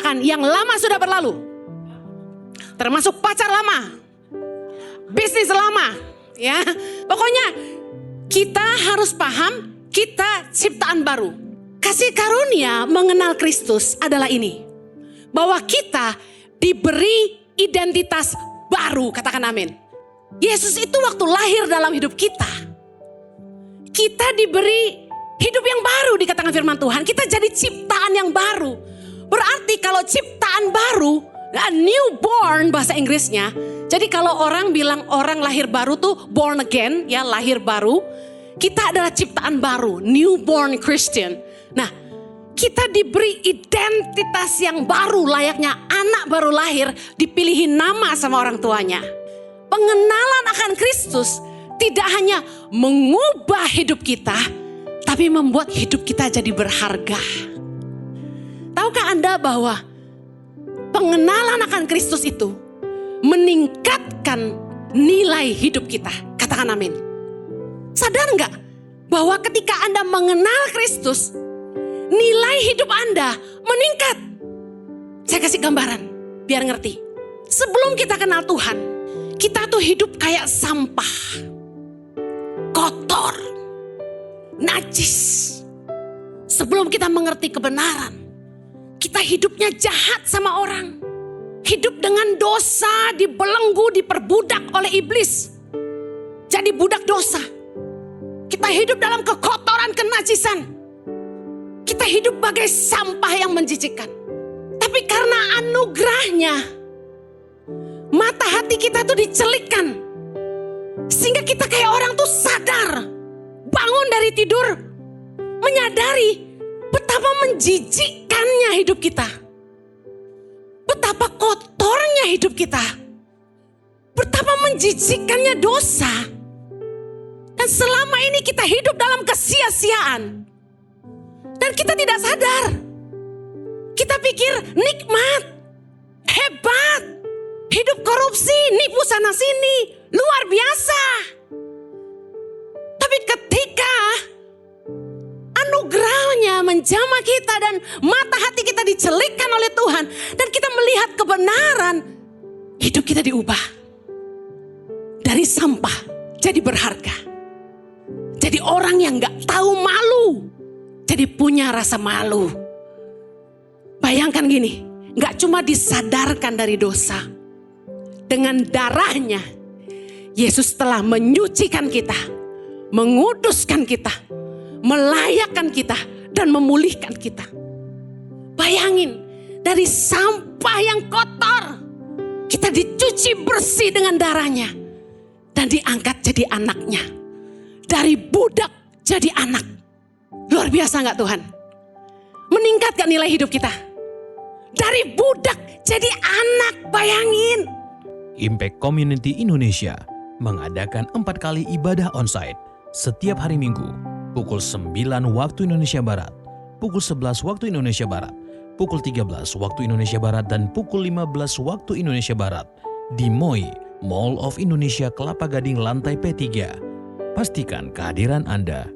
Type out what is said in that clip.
katakan yang lama sudah berlalu. Termasuk pacar lama, bisnis lama, ya. Pokoknya kita harus paham kita ciptaan baru. Kasih karunia mengenal Kristus adalah ini. Bahwa kita diberi identitas baru, katakan amin. Yesus itu waktu lahir dalam hidup kita. Kita diberi hidup yang baru dikatakan firman Tuhan. Kita jadi ciptaan yang baru. Berarti kalau ciptaan baru, newborn bahasa Inggrisnya. Jadi kalau orang bilang orang lahir baru tuh born again, ya lahir baru. Kita adalah ciptaan baru, newborn Christian. Nah, kita diberi identitas yang baru layaknya anak baru lahir dipilihin nama sama orang tuanya. Pengenalan akan Kristus tidak hanya mengubah hidup kita, tapi membuat hidup kita jadi berharga. Tahukah Anda bahwa pengenalan akan Kristus itu meningkatkan nilai hidup kita? Katakan amin. Sadar nggak bahwa ketika Anda mengenal Kristus, nilai hidup Anda meningkat. Saya kasih gambaran biar ngerti. Sebelum kita kenal Tuhan, kita tuh hidup kayak sampah. Kotor. Najis. Sebelum kita mengerti kebenaran, kita hidupnya jahat sama orang. Hidup dengan dosa, dibelenggu, diperbudak oleh iblis. Jadi budak dosa. Kita hidup dalam kekotoran, kenajisan. Kita hidup bagai sampah yang menjijikkan. Tapi karena anugerahnya, mata hati kita tuh dicelikkan. Sehingga kita kayak orang tuh sadar. Bangun dari tidur, menyadari betapa menjijikkannya hidup kita. Betapa kotornya hidup kita. Betapa menjijikkannya dosa. Dan selama ini kita hidup dalam kesia-siaan. Dan kita tidak sadar. Kita pikir nikmat, hebat, hidup korupsi, nipu sana sini, luar biasa. Tapi ketika anugerahnya menjamah kita dan mata hati kita dicelikkan oleh Tuhan. Dan kita melihat kebenaran, hidup kita diubah. Dari sampah jadi berharga. Jadi orang yang gak tahu malu. Jadi punya rasa malu. Bayangkan gini, gak cuma disadarkan dari dosa. Dengan darahnya, Yesus telah menyucikan kita, menguduskan kita, melayakkan kita, dan memulihkan kita. Bayangin, dari sampah yang kotor, kita dicuci bersih dengan darahnya. Dan diangkat jadi anaknya. Dari budak jadi anak. Luar biasa gak Tuhan? Meningkat gak nilai hidup kita? Dari budak jadi anak, bayangin. Impact Community Indonesia mengadakan 4 kali ibadah onsite setiap hari Minggu. Pukul 9 waktu Indonesia Barat, pukul 11 waktu Indonesia Barat, pukul 13 waktu Indonesia Barat, dan pukul 15 waktu Indonesia Barat. Di MOI, Mall of Indonesia Kelapa Gading lantai P3. Pastikan kehadiran Anda